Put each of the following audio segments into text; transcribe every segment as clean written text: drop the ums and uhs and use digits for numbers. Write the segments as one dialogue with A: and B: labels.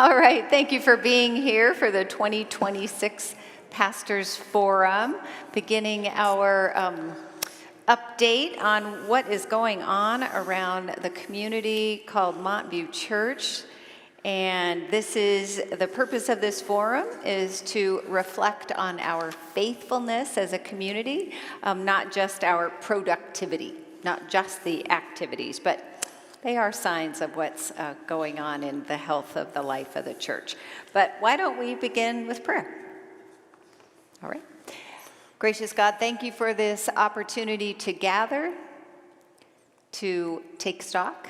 A: All right, thank you for being here for the 2026 Pastors Forum, beginning our update on what is going on around the community called Montview Church. And the purpose of this forum is to reflect on our faithfulness as a community, not just our productivity, not just the activities, but they are signs of what's going on in the health of the life of the church. But why don't we begin with prayer? All right. Gracious God, thank you for this opportunity to gather, to take stock,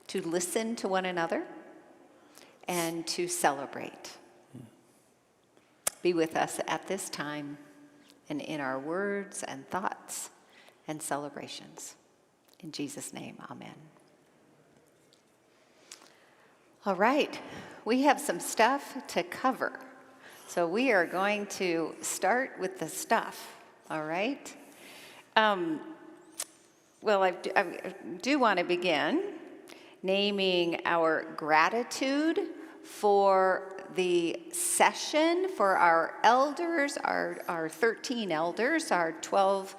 A: to listen to one another, and to celebrate. Be with us at this time and in our words and thoughts and celebrations. In Jesus' name, amen. All right, we have some stuff to cover. So we are going to start with the stuff, all right? Well, I do want to begin naming our gratitude for the session for our elders, our 13 elders, our 12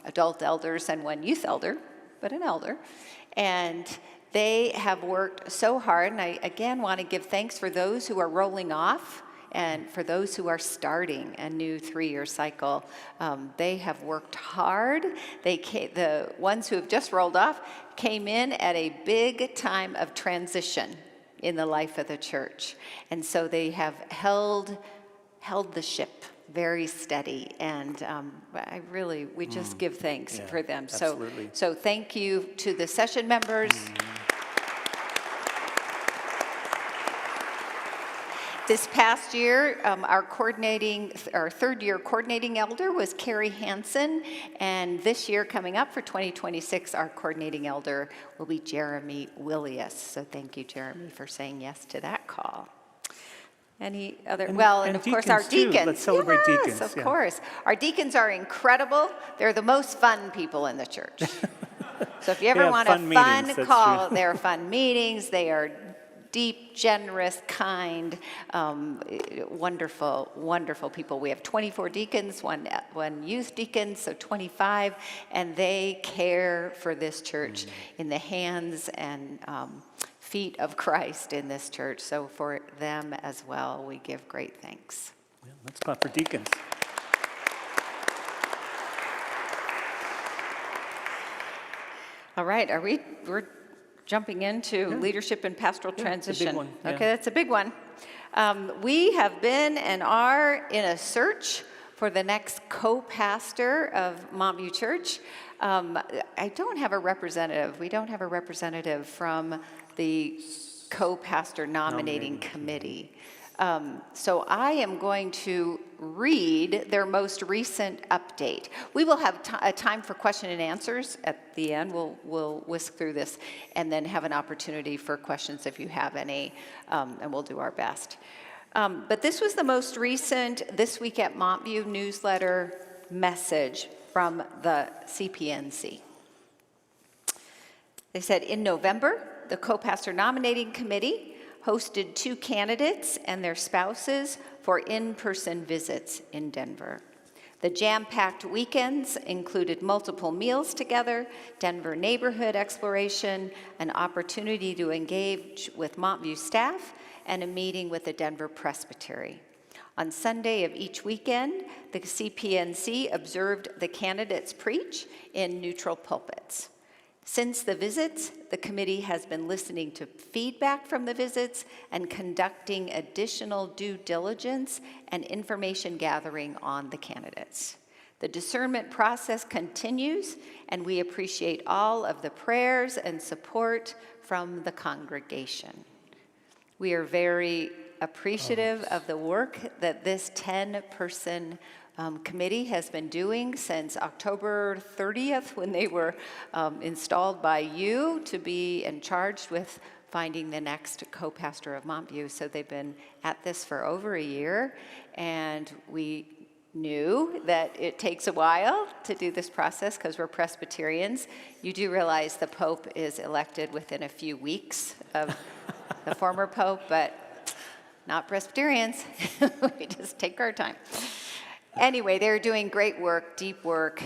A: adult elders and one youth elder, but an elder. And they have worked so hard, and I again want to give thanks for those who are rolling off and for those who are starting a new 3-year cycle. They have worked hard. The ones who have just rolled off came in at a big time of transition in the life of the church. And so they have held the ship very steady, and we just give thanks for them.
B: Absolutely.
A: So thank you to the session members. This past year, our third-year coordinating elder was Carrie Hansen, and this year coming up for 2026, our coordinating elder will be Jeremy Willius. So thank you, Jeremy, for saying yes to that call. Any other? And of course, our deacons.
B: Too. Let's celebrate deacons.
A: Yes, of course. Our deacons are incredible. They're the most fun people in the church. So if you ever want a fun call, they're fun meetings. They are deep, generous, kind, wonderful, wonderful people. We have 24 deacons, one youth deacon, so 25, and they care for this church in the hands and feet of Christ in this church. So for them as well, we give great thanks.
B: Yeah, let's clap for deacons.
A: All right, we're jumping into leadership and pastoral transition.
B: It's a big one. Yeah.
A: Okay, that's a big one. We have been and are in a search for the next co-pastor of Montview Church. I don't have a representative. We don't have a representative from the co-pastor nominating committee. So I am going to read their most recent update. We will have a time for question and answers at the end. We'll whisk through this and then have an opportunity for questions if you have any, and we'll do our best. But this was the most recent This Week at Montview newsletter message from the CPNC. They said, in November, the co-pastor nominating committee hosted 2 candidates and their spouses for in-person visits in Denver. The jam-packed weekends included multiple meals together, Denver neighborhood exploration, an opportunity to engage with Montview staff, and a meeting with the Denver Presbytery. On Sunday of each weekend, the CPNC observed the candidates preach in neutral pulpits. Since the visits, the committee has been listening to feedback from the visits and conducting additional due diligence and information gathering on the candidates. The discernment process continues, and we appreciate all of the prayers and support from the congregation. We are very appreciative of the work that this 10-person committee has been doing since October 30th, when they were installed by you to be in charge with finding the next co-pastor of Montview. So they've been at this for over a year, and we knew that it takes a while to do this process because we're Presbyterians. You do realize the Pope is elected within a few weeks of the former pope, but not Presbyterians. We just take our time. Anyway, they're doing great work, deep work.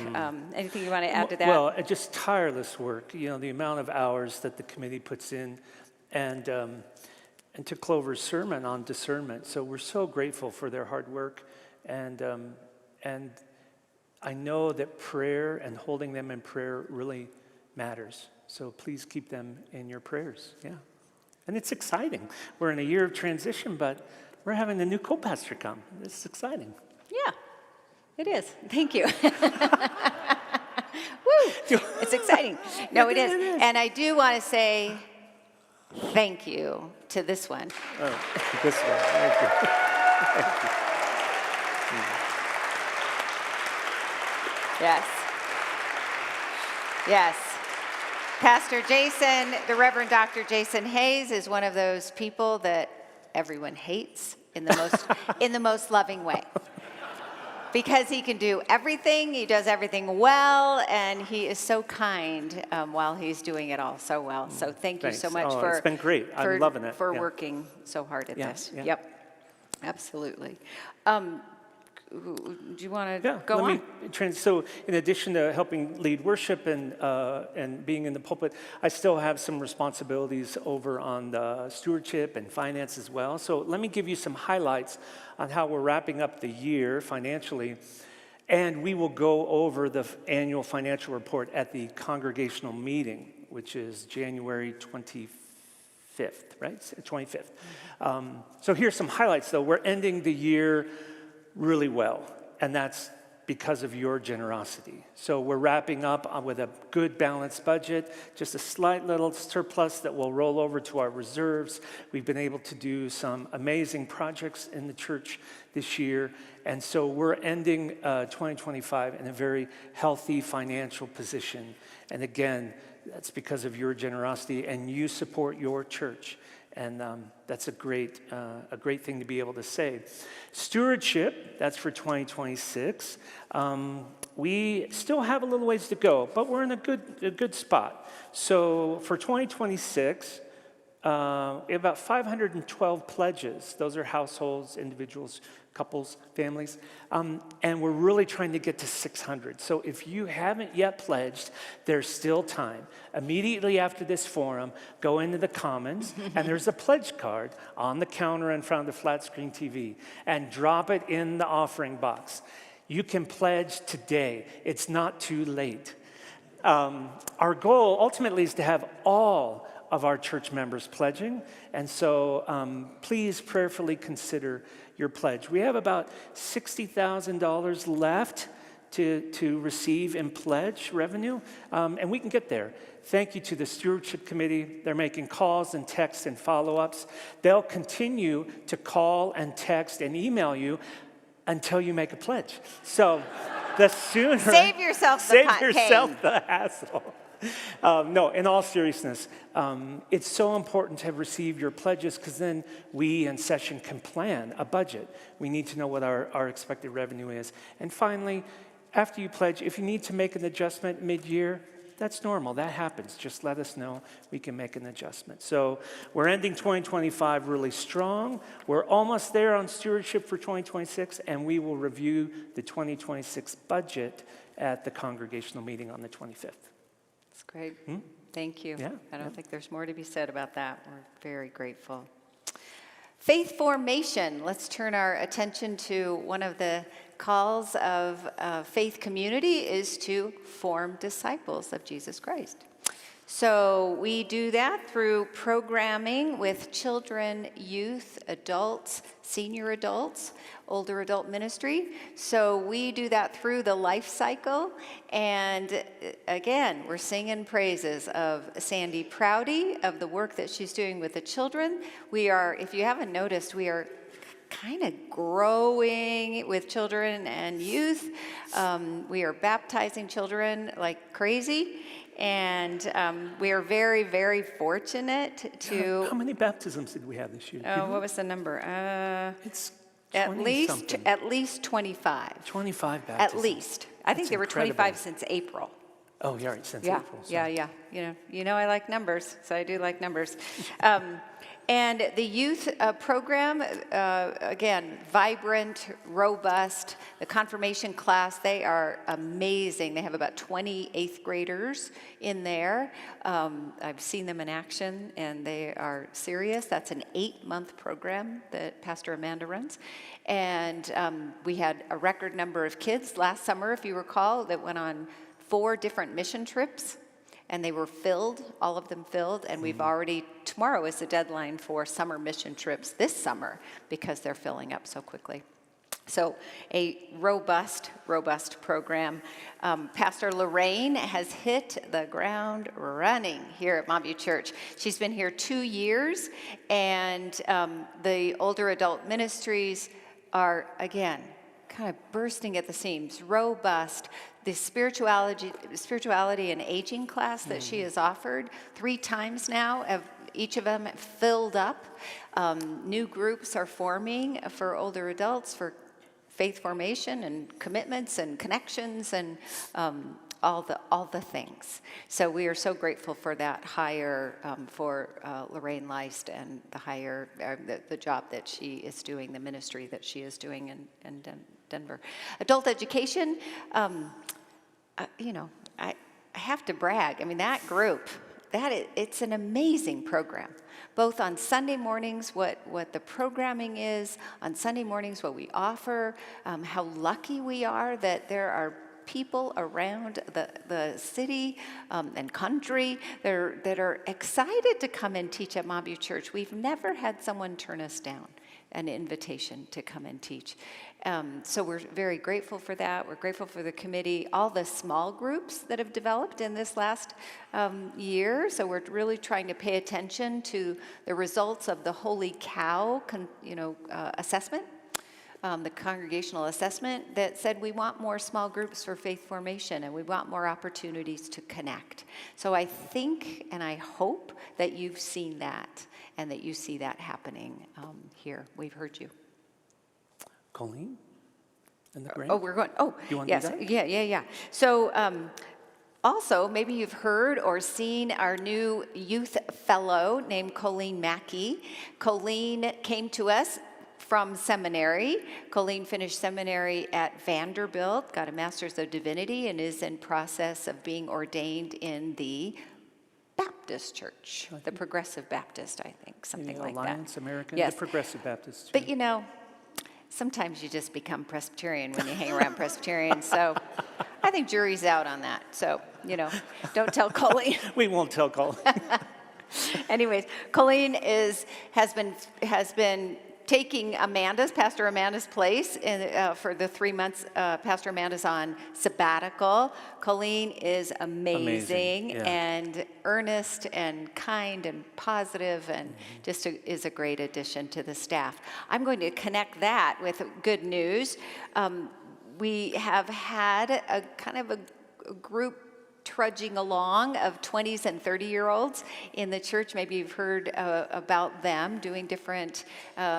A: Anything you want to add to that?
B: Well, just tireless work. You know, the amount of hours that the committee puts in, and to Clover's sermon on discernment. So we're so grateful for their hard work, and I know that prayer and holding them in prayer really matters. So please keep them in your prayers. Yeah, and it's exciting. We're in a year of transition, but we're having a new co-pastor come. This is exciting.
A: Yeah. It is. Thank you. Woo! It's exciting. No, it is. And I do want to say thank you to this one.
B: Oh, this one. Thank you. Thank you.
A: Yes. Yes. Pastor Jason, the Reverend Dr. Jason Hayes, is one of those people that everyone hates in the most loving way. Because he can do everything, he does everything well, and he is so kind while he's doing it all so well. So thank you so much for
B: it's been great. I'm loving it.
A: For working so hard at this.
B: Yeah.
A: Yep, absolutely. Do you want to go on?
B: So in addition to helping lead worship and being in the pulpit, I still have some responsibilities over on the stewardship and finance as well. So let me give you some highlights on how we're wrapping up the year financially. And we will go over the annual financial report at the congregational meeting, which is January 25th, right? 25th. So here's some highlights, though. We're ending the year really well, and that's because of your generosity. So we're wrapping up with a good balanced budget, just a slight little surplus that will roll over to our reserves. We've been able to do some amazing projects in the church this year, and so we're ending 2025 in a very healthy financial position. And again, that's because of your generosity, and you support your church. And that's a great thing to be able to say. Stewardship, that's for 2026. We still have a little ways to go, but we're in a good spot. So for 2026, we have about 512 pledges. Those are households, individuals, couples, families. And we're really trying to get to 600. So if you haven't yet pledged, there's still time. Immediately after this forum, go into the Commons, and there's a pledge card on the counter in front of the flat screen TV, and drop it in the offering box. You can pledge today. It's not too late. Our goal ultimately is to have all of our church members pledging, and so please prayerfully consider your pledge. We have about $60,000 left to receive in pledge revenue, and we can get there. Thank you to the Stewardship Committee. They're making calls and texts and follow-ups. They'll continue to call and text and email you until you make a pledge. So the sooner...
A: Save yourself the
B: the hassle. No, in all seriousness, it's so important to have received your pledges, because then we in session can plan a budget. We need to know what our expected revenue is. And finally, after you pledge, if you need to make an adjustment mid-year, that's normal. That happens. Just let us know. We can make an adjustment. So we're ending 2025 really strong. We're almost there on stewardship for 2026, and we will review the 2026 budget at the congregational meeting on the 25th.
A: That's great. Thank you.
B: Yeah,
A: I don't think there's more to be said about that. We're very grateful. Faith formation. Let's turn our attention to one of the calls of faith community is to form disciples of Jesus Christ. So we do that through programming with children, youth, adults, senior adults, older adult ministry. So we do that through the life cycle. And again, we're singing praises of Sandy Prouty, of the work that she's doing with the children. We are, if you haven't noticed, we are kind of growing with children and youth. We are baptizing children like crazy. And we are very, very fortunate to...
B: How many baptisms did we have this year?
A: What was the number?
B: It's
A: at least 25.
B: 25 baptisms.
A: At least. I think there were 25 since April.
B: Oh, yeah, right, since April. So.
A: Yeah. You know I like numbers, so I do like numbers. And the youth program, again, vibrant, robust. The confirmation class, they are amazing. They have about 20 eighth graders in there. I've seen them in action, and they are serious. That's an 8-month program that Pastor Amanda runs. And we had a record number of kids last summer, if you recall, that went on 4 different mission trips. And they were filled, all of them filled, and we've already, tomorrow is the deadline for summer mission trips this summer because they're filling up so quickly. So a robust program. Pastor Lorraine has hit the ground running here at Mountview Church. She's been here 2 years, and the older adult ministries are, again, kind of bursting at the seams, robust. The spirituality and aging class that she has offered 3 times now, each of them filled up. New groups are forming for older adults for faith formation and commitments and connections and all the things. So we are so grateful for that hire for Lorraine Leist and the hire, the job that she is doing, the ministry that she is doing in Denver. Adult education, I have to brag. I mean, that group, it's an amazing program. Both on Sunday mornings, what the programming is, on Sunday mornings, what we offer, how lucky we are that there are people around the city and country that are excited to come and teach at Mountview Church. We've never had someone turn us down an invitation to come and teach. So we're very grateful for that. We're grateful for the committee, all the small groups that have developed in this last year. So we're really trying to pay attention to the results of the Holy Cow, assessment, the congregational assessment that said we want more small groups for faith formation and we want more opportunities to connect. So I think and I hope that you've seen that and that you see that happening here. We've heard you.
B: Colleen? And the grant?
A: Oh, we're going,
B: You want
A: yes,
B: to do that?
A: yeah. So also, maybe you've heard or seen our new youth fellow named Colleen Mackey. Colleen came to us from seminary. Colleen finished seminary at Vanderbilt, got a Master's of Divinity, and is in process of being ordained in the Baptist Church, the Progressive Baptist, I think, something like that.
B: Alliance American,
A: Yes.
B: the Progressive Baptist.
A: But sometimes you just become Presbyterian when you hang around Presbyterians. So I think jury's out on that. So, don't tell Colleen.
B: We won't tell Colleen.
A: Anyways, Colleen has been taking Pastor Amanda's place for the 3 months Pastor Amanda's on sabbatical. Colleen is amazing.
B: Yeah.
A: And earnest and kind and positive and just is a great addition to the staff. I'm going to connect that with good news. We have had a kind of a group trudging along of 20s and 30-year-olds in the church. Maybe you've heard about them doing different,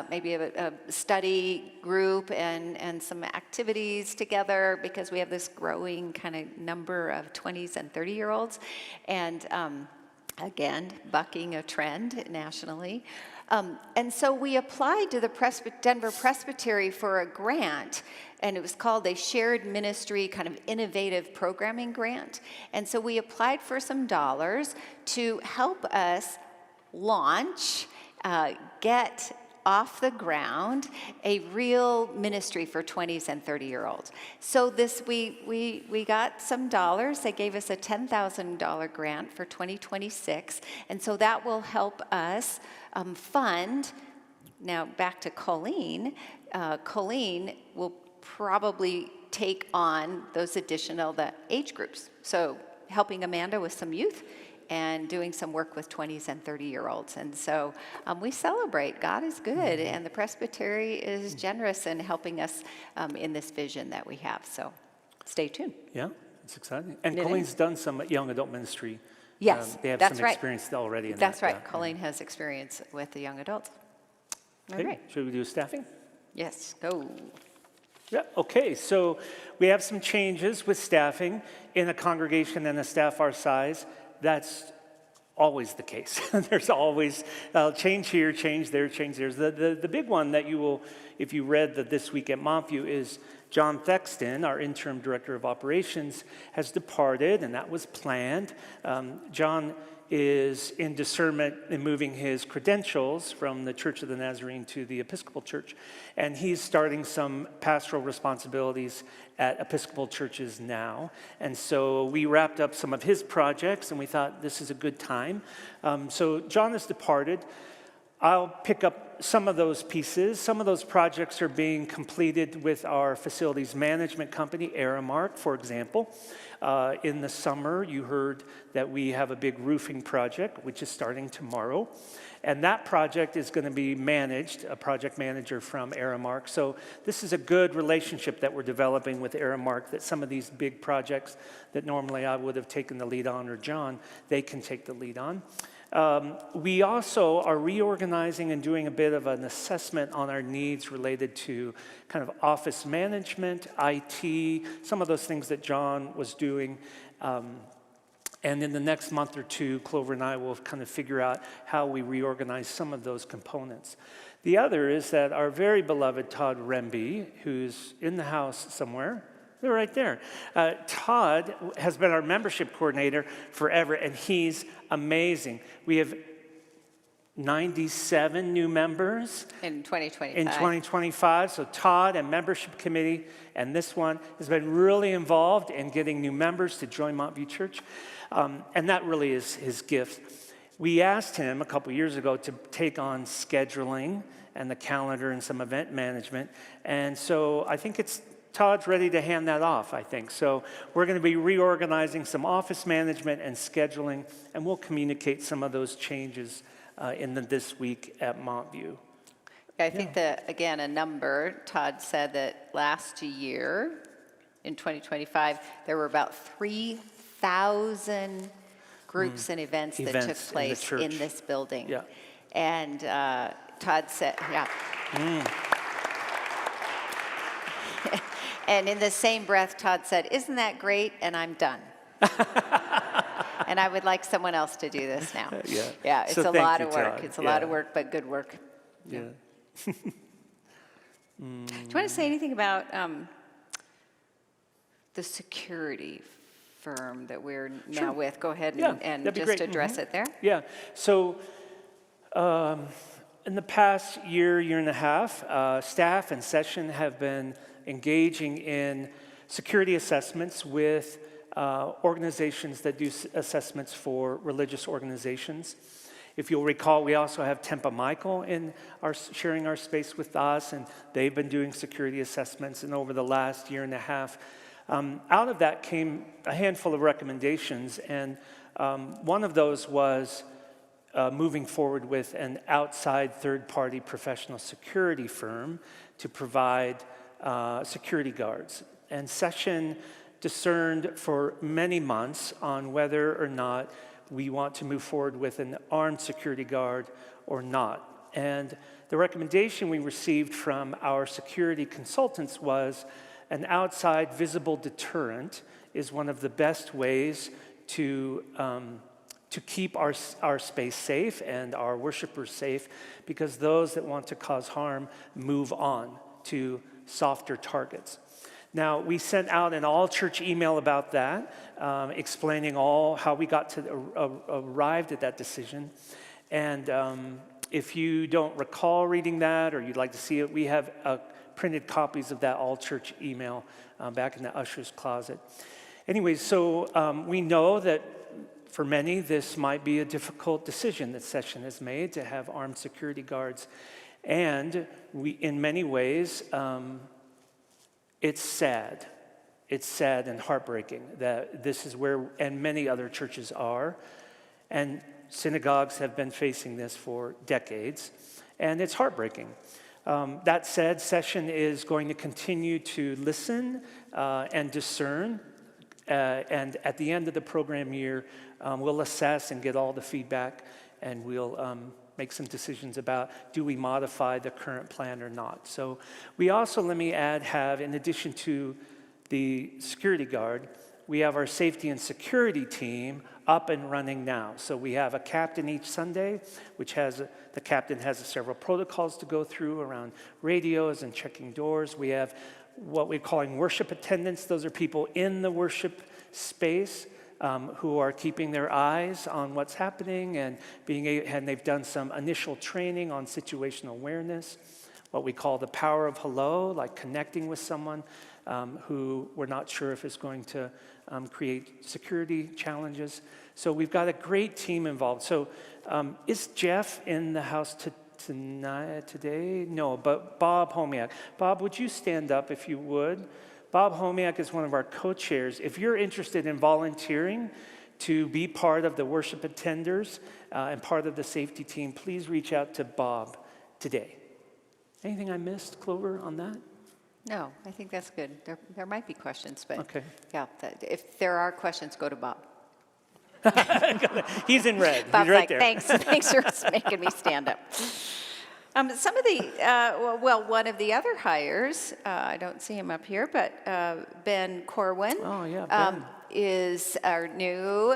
A: maybe a study group and some activities together because we have this growing kind of number of 20s and 30-year-olds. And again, bucking a trend nationally. And so we applied to the Denver Presbytery for a grant, and it was called a Shared Ministry kind of innovative programming grant. And so we applied for some dollars to help us launch, get off the ground a real ministry for 20s and 30-year-olds. So we got some dollars. They gave us a $10,000 grant for 2026, and so that will help us fund. Now back to Colleen. Colleen will probably take on those additional age groups. So helping Amanda with some youth and doing some work with 20s and 30-year-olds. And so we celebrate. God is good, and the Presbytery is generous in helping us in this vision that we have. So stay tuned.
B: Yeah, it's exciting. And
A: It
B: Colleen's
A: is.
B: done some young adult ministry.
A: Yes,
B: they have
A: that's
B: some
A: right.
B: experience already in
A: That's
B: that.
A: right.
B: Yeah.
A: Colleen has experience with the young adults. All
B: Okay,
A: right.
B: should we do staffing?
A: Yes, go.
B: Yeah, okay, so we have some changes with staffing in a congregation and a staff our size. That's always the case. There's always change here, change there, change there. The big one that you will, if you read the This Week at Montview, is John Thexton, our interim director of operations, has departed, and that was planned. John is in discernment in moving his credentials from the Church of the Nazarene to the Episcopal Church, and he's starting some pastoral responsibilities at Episcopal churches now. And so we wrapped up some of his projects, and we thought this is a good time. So John has departed. I'll pick up some of those pieces. Some of those projects are being completed with our facilities management company, Aramark, for example. In the summer, you heard that we have a big roofing project, which is starting tomorrow. And that project is going to be managed, a project manager from Aramark. So this is a good relationship that we're developing with Aramark, that some of these big projects that normally I would have taken the lead on, or John, they can take the lead on. We also are reorganizing and doing a bit of an assessment on our needs related to kind of office management, IT, some of those things that John was doing. And in the next month or two, Clover and I will kind of figure out how we reorganize some of those components. The other is that our very beloved Todd Remby, who's in the house somewhere, they're right there. Todd has been our membership coordinator forever, and he's amazing. We have 97 new members.
A: In 2025.
B: In 2025. So Todd and membership committee and this one has been really involved in getting new members to join Montview Church. And that really is his gift. We asked him a couple years ago to take on scheduling and the calendar and some event management. And so I think Todd's ready to hand that off, I think. So we're going to be reorganizing some office management and scheduling, and we'll communicate some of those changes in This Week at Montview.
A: I think that, again, a number, Todd said that last year, in 2025, there were about 3,000 groups and events that took place in this building.
B: Yeah.
A: And Todd said, yeah. And in the same breath, Todd said, "Isn't that great? And I'm done." And I would like someone else to do this now. Yeah, it's
B: So
A: a lot
B: thank
A: of
B: you,
A: work.
B: Todd.
A: It's a lot of work, but good work.
B: Yeah.
A: Do you want to say anything about the security firm that we're now with? Go ahead and
B: that'd be
A: just
B: great.
A: address it there.
B: Yeah. So in the past year and a half, staff and session have been engaging in security assessments with organizations that do assessments for religious organizations. If you'll recall, we also have Tempa Michael sharing our space with us, and they've been doing security assessments. And over the last year and a half, out of that came a handful of recommendations, and one of those was moving forward with an outside third-party professional security firm to provide security guards. And Session discerned for many months on whether or not we want to move forward with an armed security guard or not. And the recommendation we received from our security consultants was an outside visible deterrent is one of the best ways to keep our space safe and our worshipers safe, because those that want to cause harm move on to softer targets. Now, we sent out an all-church email about that, explaining how we got to arrived at that decision. And if you don't recall reading that, or you'd like to see it, we have printed copies of that all-church email back in the usher's closet. Anyways, so we know that for many, this might be a difficult decision that Session has made to have armed security guards. And we, in many ways, it's sad. It's sad and heartbreaking that this is where, and many other churches are, and synagogues have been facing this for decades, and it's heartbreaking. That said, Session is going to continue to listen and discern, and at the end of the program year, we'll assess and get all the feedback, and we'll make some decisions about, do we modify the current plan or not. So we also, let me add, have, in addition to the security guard, we have our safety and security team up and running now. So we have a captain each Sunday, which the captain has several protocols to go through around radios and checking doors. We have what we're calling worship attendants. Those are people in the worship space who are keeping their eyes on what's happening and they've done some initial training on situational awareness, what we call the power of hello, like connecting with someone who we're not sure if is going to create security challenges. So we've got a great team involved. So is Jeff in the house today? No, but Bob Homiak. Bob, would you stand up if you would? Bob Homiak is one of our co-chairs. If you're interested in volunteering to be part of the worship attenders and part of the safety team, please reach out to Bob today. Anything I missed, Clover, on that?
A: No, I think that's good. There might be questions, but
B: Okay.
A: yeah, if there are questions, go to Bob.
B: He's in red.
A: Bob's
B: He's right
A: like,
B: there.
A: thanks for making me stand up. Some of the, one of the other hires, I don't see him up here, but Ben Corwin.
B: Oh, yeah, Ben.
A: Is our new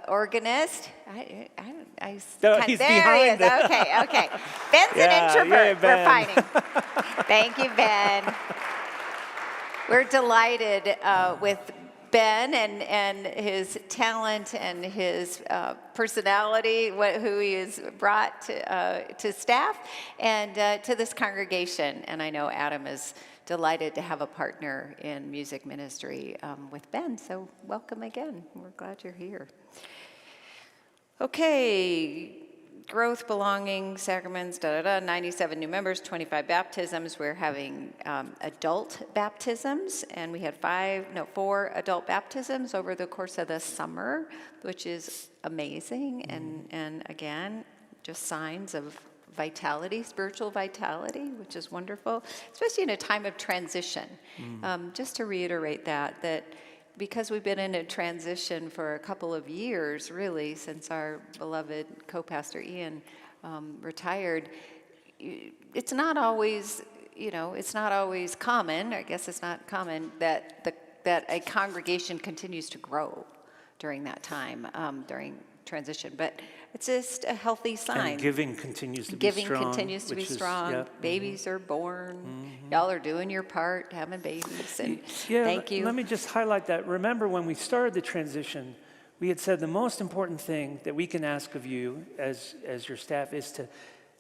A: organist.
B: No, he's
A: there
B: behind
A: he is.
B: the-
A: Okay. Ben's an
B: Yeah,
A: introvert.
B: Ben.
A: We're fighting. Thank you, Ben. We're delighted with Ben and his talent and his personality, who he has brought to staff and to this congregation. And I know Adam is delighted to have a partner in music ministry with Ben. So welcome again. We're glad you're here. Okay. Growth, belonging, sacraments, 97 new members, 25 baptisms. We're having adult baptisms, and we had 4 adult baptisms over the course of the summer, which is amazing, and again, just signs of vitality, spiritual vitality, which is wonderful, especially in a time of transition. Just to reiterate that because we've been in a transition for a couple of years, really, since our beloved co-pastor Ian retired, it's not always, it's not always common, I guess it's not common, that a congregation continues to grow during that time, during transition. But it's just a healthy sign.
B: And giving continues to be strong.
A: Giving continues to be
B: which is-
A: strong.
B: yep.
A: Babies are born. Y'all are doing your part, having babies. And
B: Yeah,
A: thank you.
B: Let me just highlight that. Remember, when we started the transition, we had said the most important thing that we can ask of you as your staff is to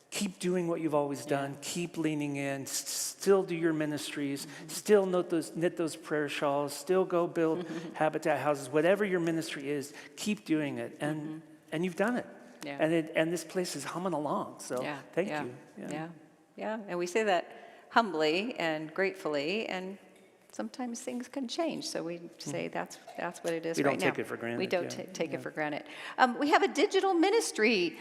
B: keep doing what you've always done, keep leaning in, still do your ministries, still knit those prayer shawls, still go build habitat houses, whatever your ministry is, keep doing it. And you've done it.
A: Yeah.
B: And this place is humming along. So thank you.
A: Yeah. And we say that humbly and gratefully, and sometimes things can change. So we say that's what it is
B: We
A: right
B: don't
A: now.
B: take it for granted,
A: We don't
B: yeah.
A: take it for granted. We have a digital ministry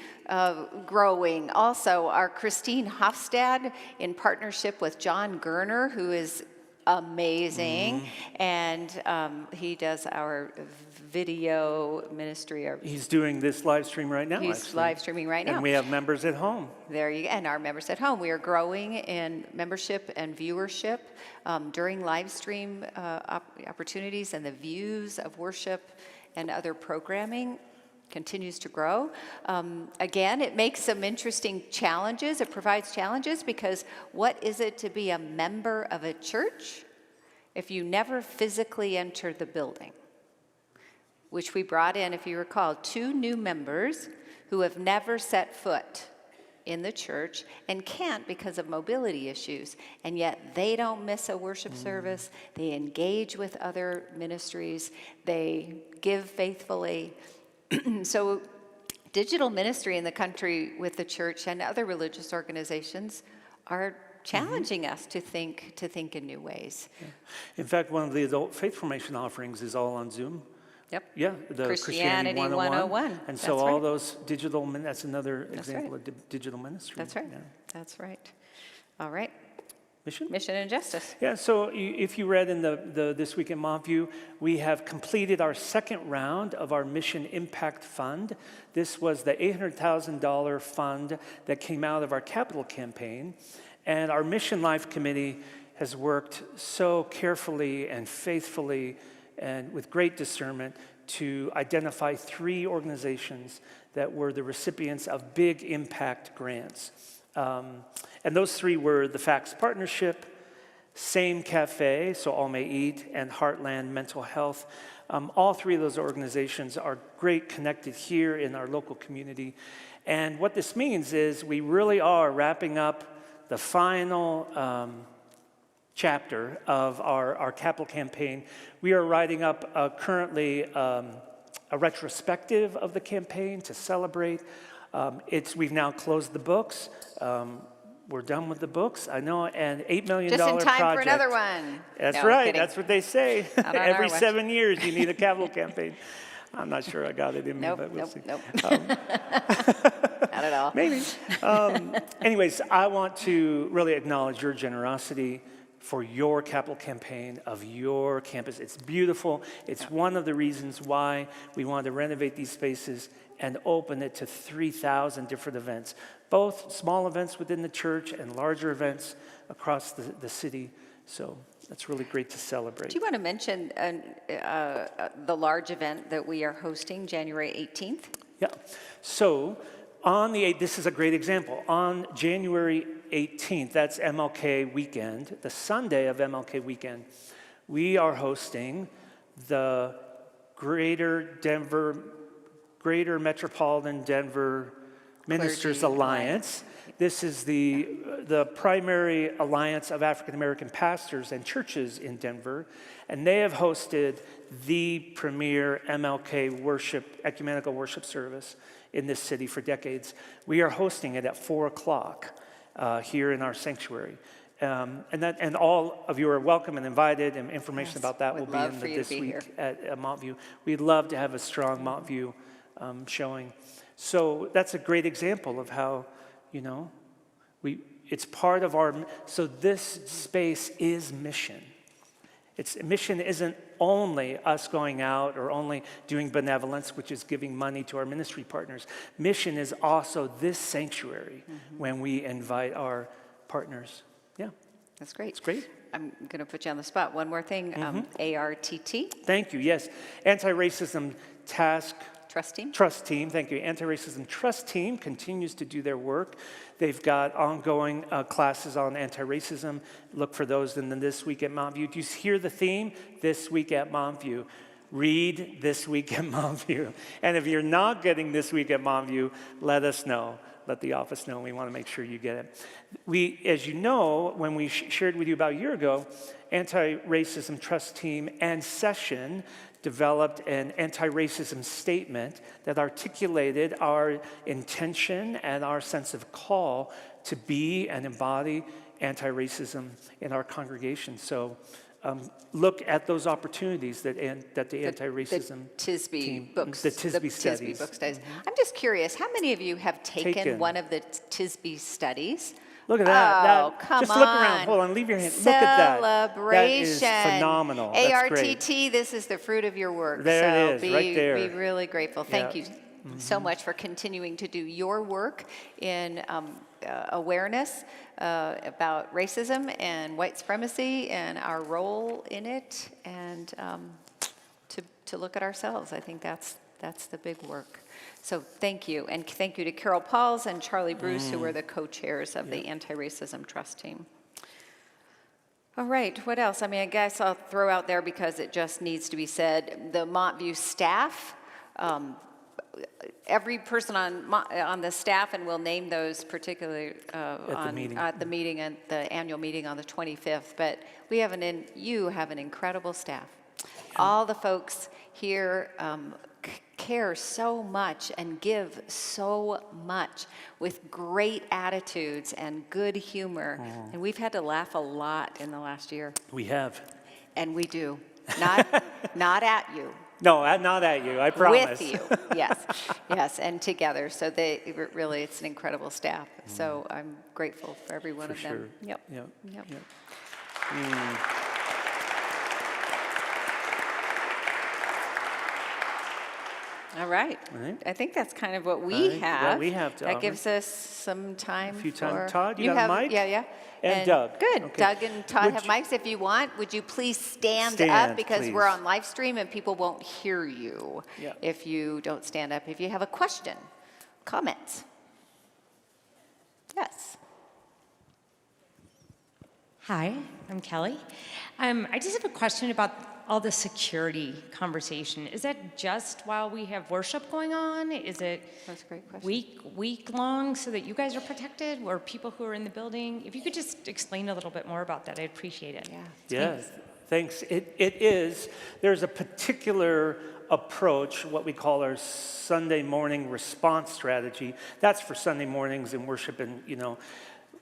A: growing. Also, our Christine Hofstad, in partnership with John Gerner, who is amazing, and he does our video ministry.
B: He's doing this live stream right now,
A: He's
B: actually.
A: live streaming right now.
B: And we have members at home.
A: There you go. And our members at home. We are growing in membership and viewership during live stream opportunities, and the views of worship and other programming continues to grow. Again, it makes some interesting challenges. It provides challenges because what is it to be a member of a church if you never physically enter the building? Which we brought in, if you recall, 2 new members who have never set foot in the church and can't because of mobility issues. And yet they don't miss a worship service. They engage with other ministries. They give faithfully. So digital ministry in the country with the church and other religious organizations are challenging us to think in new ways.
B: In fact, one of the adult faith formation offerings is all on Zoom.
A: Yep.
B: Yeah, the
A: Christianity 101.
B: And so
A: That's
B: all
A: right.
B: those digital, that's another
A: That's
B: example
A: right.
B: of digital ministry.
A: That's right.
B: Yeah.
A: That's right. All right.
B: Mission?
A: Mission and justice.
B: Yeah, so if you read in the This Week in Montview, we have completed our second round of our Mission Impact Fund. This was the $800,000 fund that came out of our capital campaign. And our Mission Life Committee has worked so carefully and faithfully and with great discernment to identify 3 organizations that were the recipients of big impact grants. And those 3 were the Facts Partnership, Same Cafe, so All May Eat, and Heartland Mental Health. All 3 of those organizations are great connected here in our local community. And what this means is we really are wrapping up the final chapter of our capital campaign. We are writing up currently a retrospective of the campaign to celebrate. We've now closed the books. We're done with the books, I know, and $8 million
A: Just in time
B: project.
A: for another one.
B: That's
A: No,
B: right,
A: kidding.
B: that's what they say.
A: Not on our
B: Every
A: watch.
B: 7 years you need a capital campaign. I'm not sure I got it in me,
A: Nope,
B: but we'll
A: nope,
B: see.
A: nope. Not at all.
B: Maybe. Anyways, I want to really acknowledge your generosity for your capital campaign of your campus. It's beautiful. It's one of the reasons why we wanted to renovate these spaces and open it to 3,000 different events, both small events within the church and larger events across the city. So that's really great to celebrate.
A: Do you want to mention the large event that we are hosting January 18th?
B: Yeah. So this is a great example. On January 18th, that's MLK weekend, the Sunday of MLK weekend, we are hosting the Greater Metropolitan Denver Ministers
A: Clergy
B: Alliance. This is the primary alliance of African American pastors and churches in Denver, and they have hosted the premier MLK ecumenical worship service in this city for decades. We are hosting it at 4 o'clock here in our sanctuary. And all of you are welcome and invited, and information about that will be in this week at Montview. We'd love to have a strong Montview showing. So that's a great example of how, it's part of so this space is mission. Mission isn't only us going out or only doing benevolence, which is giving money to our ministry partners. Mission is also this sanctuary when we invite our partners. Yeah.
A: That's great.
B: It's great.
A: I'm going to put you on the spot. One more thing, ARTT.
B: Thank you, yes. Anti-Racism Trust Team, thank you. Anti-Racism Trust Team continues to do their work. They've got ongoing classes on anti-racism. Look for those in the This Week at Montview. Do you hear the theme? This Week at Montview. Read This Week at Montview. And if you're not getting This Week at Montview, let us know. Let the office know. We want to make sure you get it. As you know, when we shared with you about a year ago, Anti-Racism Trust Team and Session developed an anti-racism statement that articulated our intention and our sense of call to be and embody anti-racism in our congregation. So look at those opportunities that the anti-racism
A: TISB books,
B: the TISB studies.
A: book studies. I'm just curious, how many of you have taken one of the TISB studies?
B: Look at that.
A: Oh, come
B: just
A: on.
B: look around. Hold on, leave your hand. Look at that.
A: Celebration.
B: That is phenomenal. That's great.
A: ARTT, this is the fruit of your work.
B: There it is, right there.
A: Be really grateful. Thank you so much for continuing to do your work in awareness about racism and white supremacy and our role in it, and to look at ourselves. I think that's the big work. So thank you. And thank you to Carol Pauls and Charlie Bruce, who were the co-chairs of the Anti-Racism Trust Team. All right, what else? I mean, I guess I'll throw out there because it just needs to be said. The Montview staff, every person on the staff, and we'll name those particularly at the meeting and the annual meeting on the 25th, but you have an incredible staff. All the folks here care so much and give so much with great attitudes and good humor. And we've had to laugh a lot in the last year.
B: We have.
A: And we do. Not at you.
B: No, not at you, I promise.
A: With you, yes. Yes, and together. So it's an incredible staff. So I'm grateful for every one of them.
B: Yep.
A: All right.
B: Right.
A: I think that's kind of what
B: All
A: we
B: right,
A: have.
B: what we have to
A: That
B: offer.
A: gives us some time
B: A few time.
A: for...
B: Todd, you got a
A: have,
B: mic?
A: Yeah.
B: And Doug.
A: Good.
B: Okay.
A: Doug and Todd
B: Would
A: have
B: you-
A: mics if you want. Would you please stand up
B: Stand,
A: because we're
B: please.
A: on live stream and people won't hear you
B: Yeah.
A: if you don't stand up. If you have a question, comments. Yes.
C: Hi, I'm Kelly. I just have a question about all the security conversation. Is that just while we have worship going on? Is it
A: That's a great question.
C: week long so that you guys are protected, or people who are in the building? If you could just explain a little bit more about that, I'd appreciate it.
A: Yeah.
B: Yes, thanks. It is, there's a particular approach, what we call our Sunday morning response strategy. That's for Sunday mornings and worship and,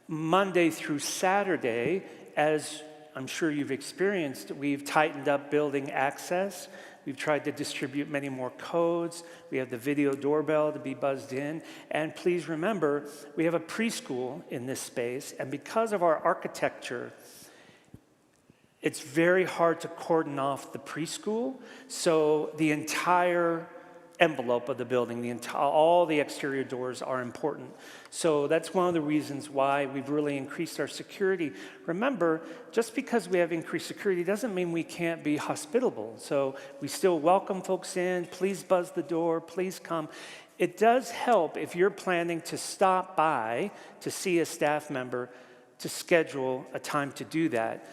B: Monday through Saturday, as I'm sure you've experienced, we've tightened up building access. We've tried to distribute many more codes. We have the video doorbell to be buzzed in. And please remember, we have a preschool in this space, and because of our architecture, it's very hard to cordon off the preschool, so the entire envelope of the building, all the exterior doors are important. So that's one of the reasons why we've really increased our security. Remember, just because we have increased security doesn't mean we can't be hospitable. So we still welcome folks in. Please buzz the door. Please come. It does help if you're planning to stop by to see a staff member to schedule a time to do that.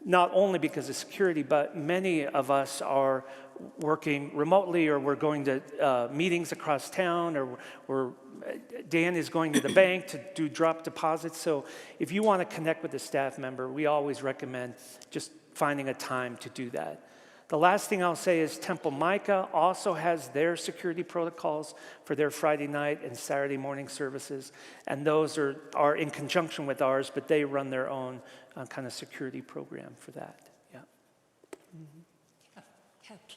B: Not only because of security, but many of us are working remotely, or we're going to meetings across town, or Dan is going to the bank to do drop deposits. So if you want to connect with a staff member, we always recommend just finding a time to do that. The last thing I'll say is Temple Micah also has their security protocols for their Friday night and Saturday morning services, and those are in conjunction with ours, but they run their own kind of security program for that. Yeah.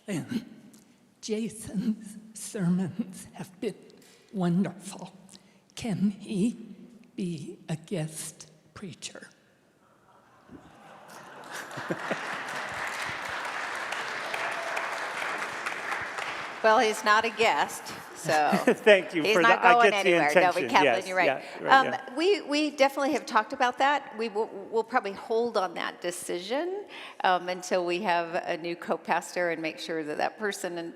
D: Kathleen, Jason's sermons have been wonderful. Can he be a guest preacher?
A: Well, he's not a guest, so...
B: Thank you
A: He's
B: for
A: not
B: that.
A: going
B: I get the
A: anywhere. No,
B: intention.
A: but Kathleen,
B: Yes,
A: you're right.
B: Yeah, right, yeah.
A: We definitely have talked about that. We'll probably hold on that decision until we have a new co-pastor and make sure that that person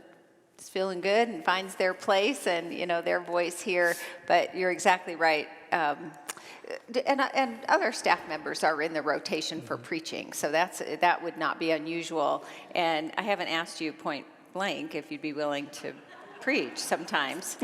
A: is feeling good and finds their place and their voice here. But you're exactly right. And other staff members are in the rotation for preaching, so that would not be unusual. And I haven't asked you point blank if you'd be willing to preach sometimes.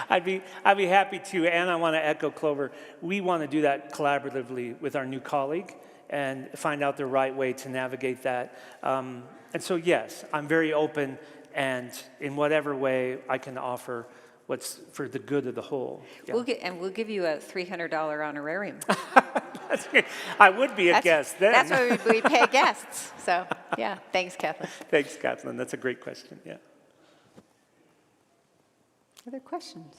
B: I'd be happy to, and I want to echo Clover. We want to do that collaboratively with our new colleague and find out the right way to navigate that. And so, yes, I'm very open, and in whatever way I can offer what's for the good of the whole. Yeah.
A: We'll give you a $300 honorarium.
B: That's great. I would be a guest then.
A: That's why we pay guests. So, yeah, thanks, Kathleen.
B: Thanks, Kathleen. That's a great question. Yeah.
A: Other questions?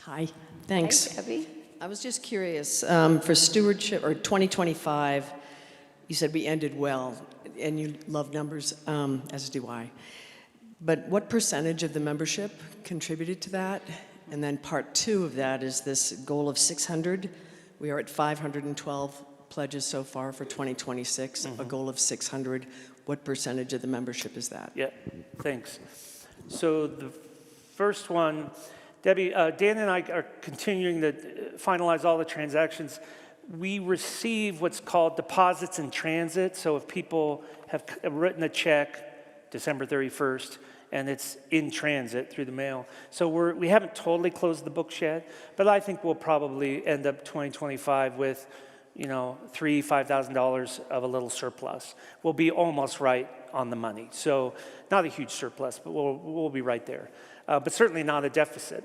E: Hi, thanks.
A: Hi, Debbie.
E: I was just curious, for stewardship, or 2025, you said we ended well, and you love numbers, as do I. But what percentage of the membership contributed to that? And then part two of that is this goal of 600. We are at 512 pledges so far for 2026, a goal of 600. What percentage of the membership is that?
B: Yeah, thanks. So the first one, Debbie, Dan and I are continuing to finalize all the transactions. We receive what's called deposits in transit. So if people have written a check December 31st, and it's in transit through the mail. So we haven't totally closed the books yet, but I think we'll probably end up 2025 with, $3,000-$5,000 of a little surplus. We'll be almost right on the money. So not a huge surplus, but we'll be right there. But certainly not a deficit.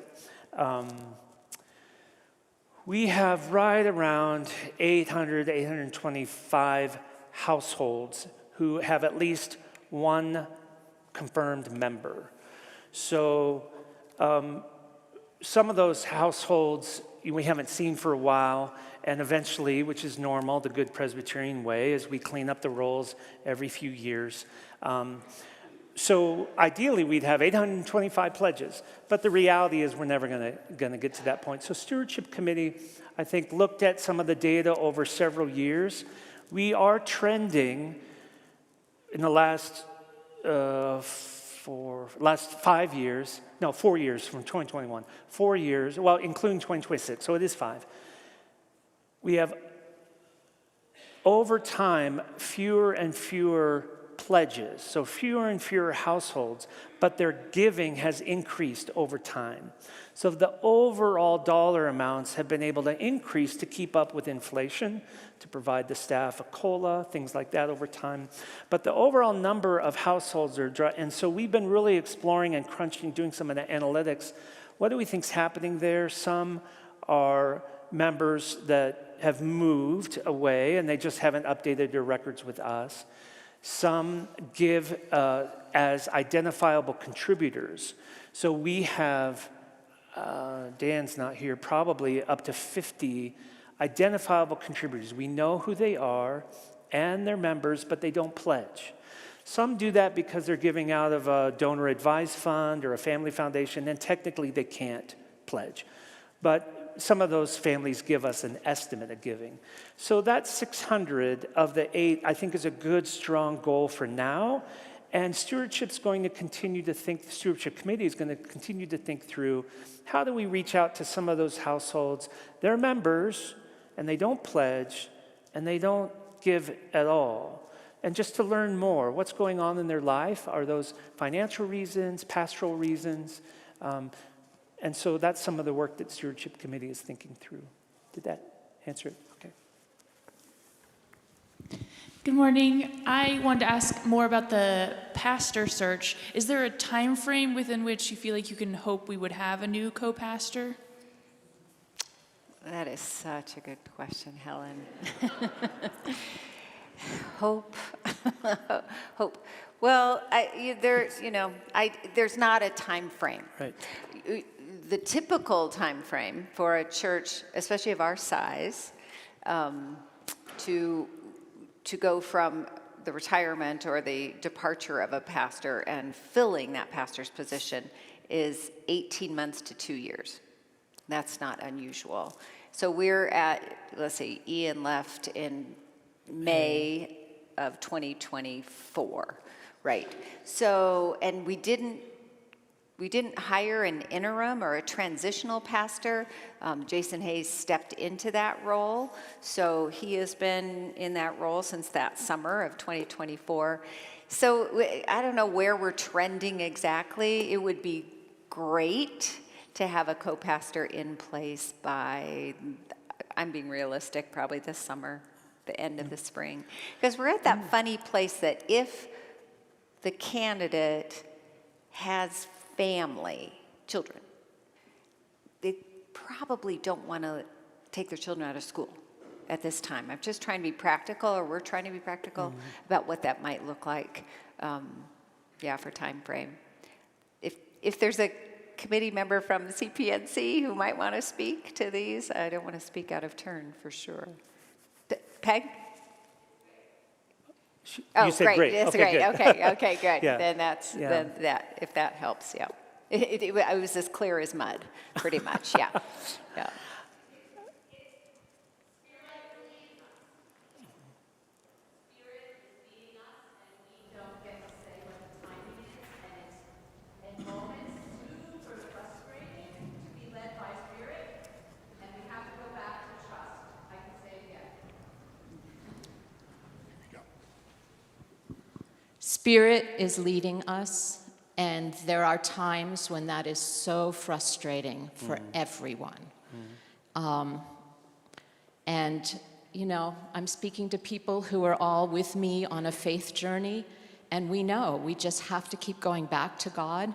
B: We have right around 825 households who have at least one confirmed member. So some of those households we haven't seen for a while, and eventually, which is normal, the good Presbyterian way, is we clean up the rolls every few years. So ideally, we'd have 825 pledges, but the reality is we're never going to get to that point. So Stewardship Committee, I think, looked at some of the data over several years. We are trending in the last 5 years, no, 4 years from 2021, 4 years, well, including 2026, so it is 5. We have, over time, fewer and fewer pledges, so fewer and fewer households, but their giving has increased over time. So the overall dollar amounts have been able to increase to keep up with inflation, to provide the staff a COLA, things like that over time. But the overall number of households are, and so we've been really exploring and crunching, doing some of the analytics. What do we think's happening there? Some are members that have moved away and they just haven't updated their records with us. Some give as identifiable contributors. So we have, Dan's not here, probably up to 50 identifiable contributors. We know who they are and their members, but they don't pledge. Some do that because they're giving out of a donor advised fund or a family foundation, and technically they can't pledge. But some of those families give us an estimate of giving. So that 600 of the 8, I think, is a good, strong goal for now. And Stewardship's going to continue to think, the Stewardship Committee is going to continue to think through how do we reach out to some of those households. They're members, and they don't pledge, and they don't give at all. And just to learn more, what's going on in their life? Are those financial reasons, pastoral reasons? And so that's some of the work that Stewardship Committee is thinking through. Did that answer it? Okay.
F: Good morning. I wanted to ask more about the pastor search. Is there a time frame within which you feel like you can hope we would have a new co-pastor?
A: That is such a good question, Helen. Hope. Hope. Well, there's not a time frame.
B: Right.
A: The typical time frame for a church, especially of our size, to go from the retirement or the departure of a pastor and filling that pastor's position is 18 months to 2 years. That's not unusual. So we're at, let's say, Ian left in May of 2024, right? So, and we didn't hire an interim or a transitional pastor. Jason Hayes stepped into that role. So he has been in that role since that summer of 2024. So I don't know where we're trending exactly. It would be great to have a co-pastor in place by, I'm being realistic, probably this summer, the end of the spring. Because we're at that funny place that if the candidate has family, children, they probably don't want to take their children out of school at this time. I'm just trying to be practical, or we're trying to be practical about what that might look like, for time frame. If there's a committee member from the CPNC who might want to speak to these, I don't want to speak out of turn for sure. Peg?
B: You said great.
A: That's
B: okay,
A: great.
B: Good.
A: Okay, good.
B: Yeah.
A: Then then that, if that helps, yeah. It was as clear as mud, pretty much, yeah. Yeah.
G: Spirit is leading us, and there are times when that is so frustrating for everyone. And, I'm speaking to people who are all with me on a faith journey, and we know we just have to keep going back to God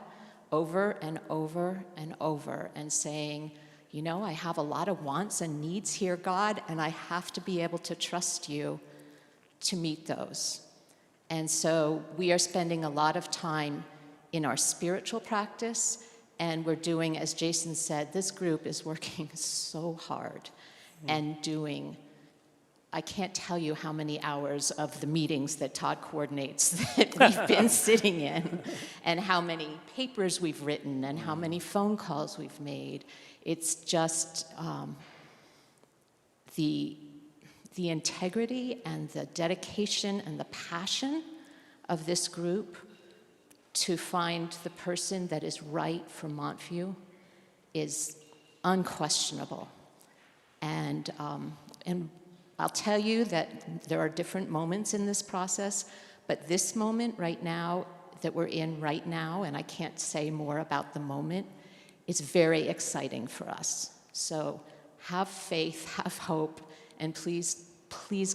G: over and over and over and saying, I have a lot of wants and needs here, God, and I have to be able to trust you to meet those. And so we are spending a lot of time in our spiritual practice, and we're doing, as Jason said, this group is working so hard and doing I can't tell you how many hours of the meetings that Todd coordinates that we've been sitting in, and how many papers we've written, and how many phone calls we've made. It's just the integrity and the dedication and the passion of this group to find the person that is right for Montview is unquestionable. And I'll tell you that there are different moments in this process, but this moment right now that we're in right now, and I can't say more about the moment, is very exciting for us. So have faith, have hope, and please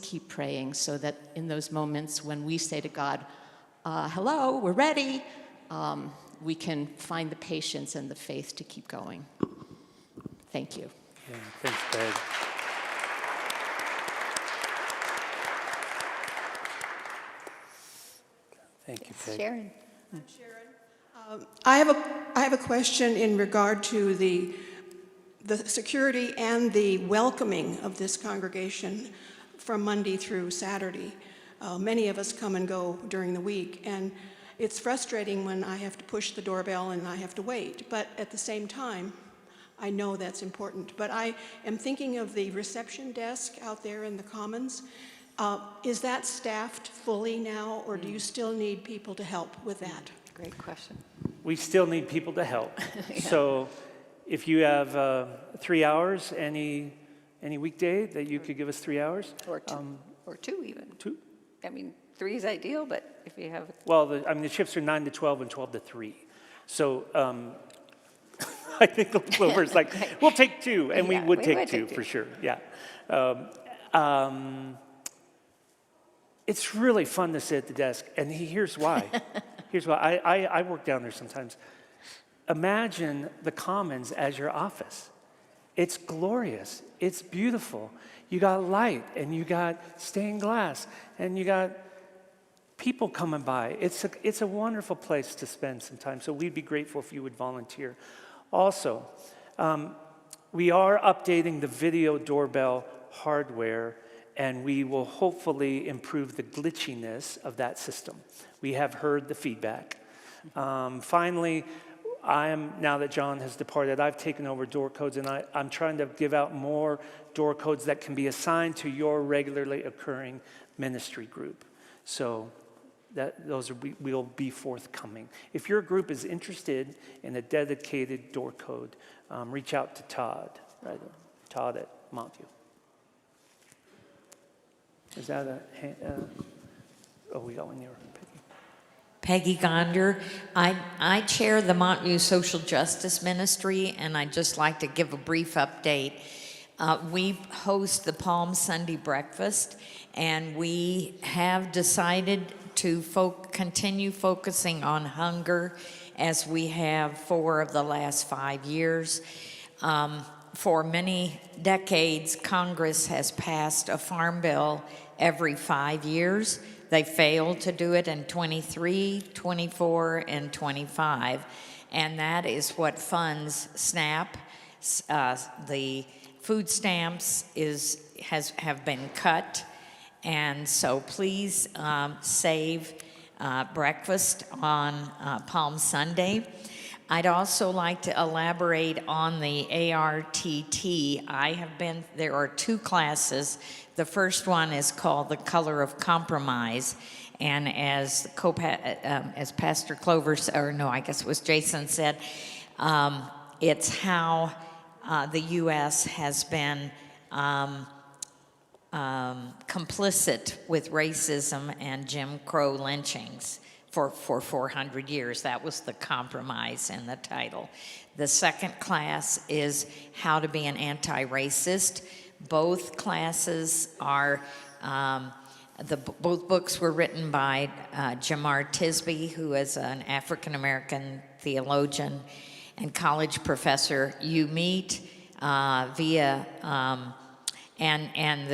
G: keep praying so that in those moments when we say to God, hello, we're ready, we can find the patience and the faith to keep going. Thank you.
B: Yeah, thanks, Peg. Thank you, Peg.
A: Sharon.
H: I have a question in regard to the security and the welcoming of this congregation from Monday through Saturday. Many of us come and go during the week, and it's frustrating when I have to push the doorbell and I have to wait. But at the same time, I know that's important. But I am thinking of the reception desk out there in the Commons. Is that staffed fully now, or do you still need people to help with that?
A: Great question.
B: We still need people to help. So if you have 3 hours any weekday that you could give us 3 hours.
A: Or two, or two even.
B: 2?
A: I mean, 3 is ideal, but if you have,
B: Well, the shifts are 9 to 12 and 12 to 3. So I think Clover's like, we'll take 2, and
A: Yeah,
B: we would
A: we
B: take
A: would
B: 2
A: take 2.
B: for sure. Yeah. It's really fun to sit at the desk, and here's why. Here's why. I work down there sometimes. Imagine the Commons as your office. It's glorious. It's beautiful. You got light, and you got stained glass, and you got people coming by. It's a wonderful place to spend some time, so we'd be grateful if you would volunteer. Also, we are updating the video doorbell hardware, and we will hopefully improve the glitchiness of that system. We have heard the feedback. Finally, now that John has departed, I've taken over door codes, and I'm trying to give out more door codes that can be assigned to your regularly occurring ministry group. So those will be forthcoming. If your group is interested in a dedicated door code, reach out to Todd, right? Todd at Montview. Is that we got one there.
I: Peggy Gonder. I chair the Montview Social Justice Ministry, and I'd just like to give a brief update. We host the Palm Sunday breakfast, and we have decided to continue focusing on hunger as we have for the last 5 years. For many decades, Congress has passed a farm bill every 5 years. They failed to do it in 23, 24, and 25. And that is what funds SNAP. The food stamps have been cut. And so please save breakfast on Palm Sunday. I'd also like to elaborate on the ARTT. There are 2 classes. The first one is called The Color of Compromise. And as Pastor Clover, or no, I guess it was Jason said, it's how the U.S. has been complicit with racism and Jim Crow lynchings for 400 years. That was the compromise in the title. The second class is How to Be an Anti-Racist. Both classes are, both books were written by Jamar Tisby, who is an African-American theologian and college professor. You meet via, and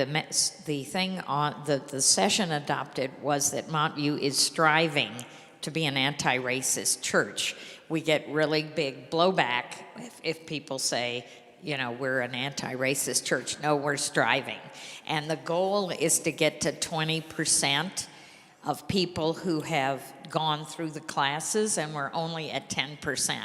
I: the thing on the session adopted was that Montview is striving to be an anti-racist church. We get really big blowback if people say, you know, we're an anti-racist church. No, we're striving. And the goal is to get to 20% of people who have gone through the classes, and we're only at 10%.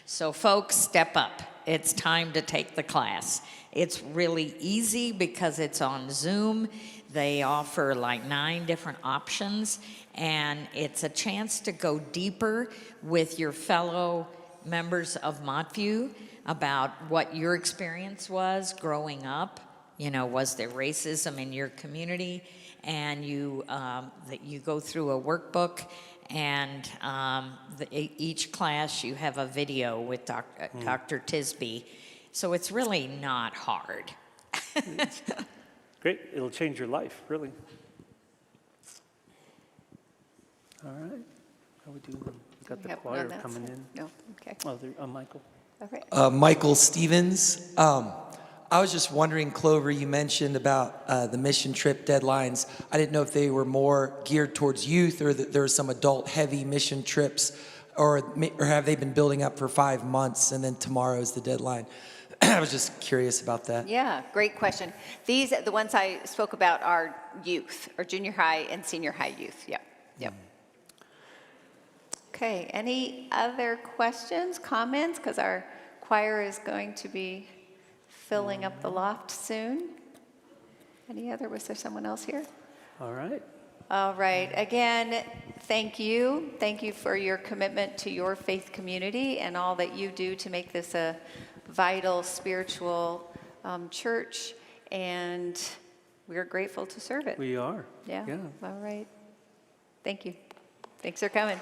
I: So folks, step up. It's time to take the class. It's really easy because it's on Zoom. They offer like 9 different options, and it's a chance to go deeper with your fellow members of Montview about what your experience was growing up. You know, was there racism in your community? And you that you go through a workbook, and each class you have a video with Dr. Tisby. So it's really not hard.
B: Great. It'll change your life, really. All right. How we doing? We got the
A: Yep, no,
B: choir
A: that's
B: coming
A: it.
B: in.
A: No, okay.
B: Oh, there, Michael.
A: All right.
J: Michael Stevens. I was just wondering, Clover, you mentioned about the mission trip deadlines. I didn't know if they were more geared towards youth, or that there are some adult-heavy mission trips, or have they been building up for 5 months and then tomorrow is the deadline? I was just curious about that.
A: Yeah, great question. These, the ones I spoke about, are youth, or junior high and senior high youth. Yep, yep. Okay, any other questions, comments? Because our choir is going to be filling up the loft soon. Any other? Was there someone else here?
B: All right.
A: All right. Again, thank you. Thank you for your commitment to your faith community and all that you do to make this a vital spiritual church. And we're grateful to serve it.
B: We are.
A: Yeah.
B: Yeah.
A: All right. Thanks for coming.